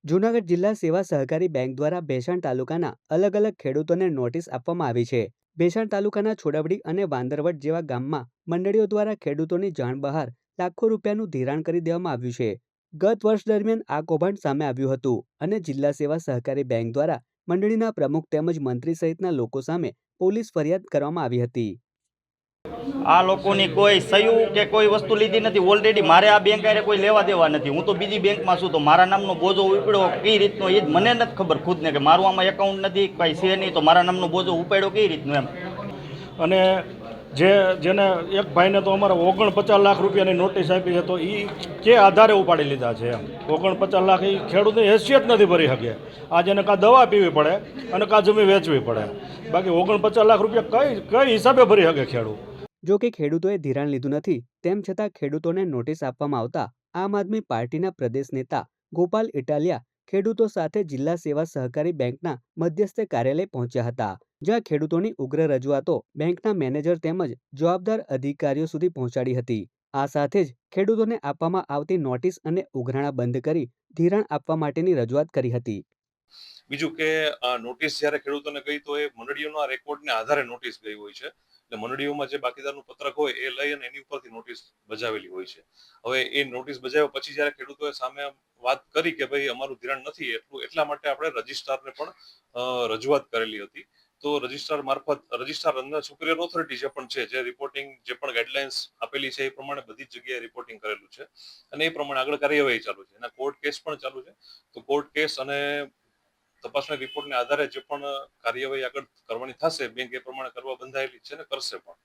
જૂનાગઢ જિલ્લા સેવા સહકારી બેંક દ્વારા ભેસાણ તાલુકાના અલગ અલગ ખેડૂતોને નોટિસ આપવામાં આવી છે. ભેસાણ તાલુકાના છોડવડી અને વાંદરવટ જેવા ગામમાં મંડળીઓ દ્વારા ખેડૂતોની જાણ બહાર લાખો રૂપિયાનું ધિરાણ કરી દેવામાં આવ્યું છે. ગત વર્ષ દરમિયાન આ કૌભાંડ સામે આવ્યું હતું અને જિલ્લા સેવા સહકારી બેંક દ્વારા મંડળીના પ્રમુખ તેમજ મંત્રી સહિતના લોકો સામે પોલીસ ફરિયાદ કરવામાં આવી હતી. આ લોકોની કોઈ સહી કે કોઈ વસ્તુ લીધી નથી. ઓલરેડી મારે આ બેંક આરે કોઈ લેવા દેવા નથી. હું તો બીજી બેંકમાં છું, તો મારા નામનો બોજો ઉપાડ્યો કઈ રીતનો એ જ મને નથી ખબર ખુદને, કે મારું આમાં એકાઉન્ટ નથી, કઈ છે નહીં, તો મારા નામનો બોજો ઉપાડ્યો કઈ રીતનું એમ. અને જેને એક ભાઈને તો અમારે 49 લાખ રૂપિયાની નોટિસ આપી છે, તો એ કે આધારે ઉપાડી લીધા છે એમ. 49 લાખ એ ખેડૂતની હેસિયત નથી ભરી શકે. આજે એને કાં દવા પીવી પડે અને કાં જમીન વેચવી પડે. બાકી 49 લાખ રૂપિયા કઈ હિસાબે ભરી શકે ખેડૂત? જો કે ખેડૂતોએ ધિરાણ લીધું નથી, તેમ છતાં ખેડૂતોને નોટિસ આપવામાં આવતા આમ આદમી પાર્ટીના પ્રદેશ નેતા ગોપાલ ઇટાલિયા ખેડૂતો સાથે જિલ્લા સેવા સહકારી બેંકના મધ્યસ્થ કાર્યાલય પહોંચ્યા હતા, જ્યાં ખેડૂતોની ઉગ્ર રજૂઆતો બેંકના મેનેજર તેમજ જવાબદાર અધિકારીઓ સુધી પહોંચાડી હતી. આ સાથે જ ખેડૂતોને આપવામાં આવતી નોટિસ અને ઉઘરાણા બંધ કરી ધિરાણ આપવા માટેની રજૂઆત કરી હતી. બીજું કે નોટિસ જ્યારે ખેડૂતોને ગઈ તો એ મંડળીઓના રેકોર્ડને આધારે નોટિસ ગઈ હોય છે. એટલે મંડળીઓમાં જે બાકીદારનું પત્રક હોય એ લઈ અને એની ઉપરથી નોટિસ બજાવેલી હોય છે. હવે એ નોટિસ બજાવ્યા પછી જ્યારે ખેડૂતોએ સામે વાત કરી કે ભાઈ અમારું ધિરાણ નથી એટલા માટે આપણે રજિસ્ટ્રારને પણ રજૂઆત કરેલી હતી. તો રજિસ્ટ્રાર મારફત રજિસ્ટ્રાર અંદર સુપિરિયર ઓથોરિટી જે પણ છે, જે રિપોર્ટિંગ જે પણ ગાઈડલાઇન્સ આપેલી છે એ પ્રમાણે બધી જ જગ્યાએ રિપોર્ટિંગ કરેલું છે અને એ પ્રમાણે આગળ કાર્યવાહી ચાલુ છે. એના કોર્ટ કેસ પણ ચાલુ છે. તો કોર્ટ કેસ અને તપાસના રિપોર્ટને આધારે જે પણ કાર્યવાહી આગળ કરવાની થશે બેંક એ પ્રમાણે કરવા બંધાયેલી છે ને કરશે પણ.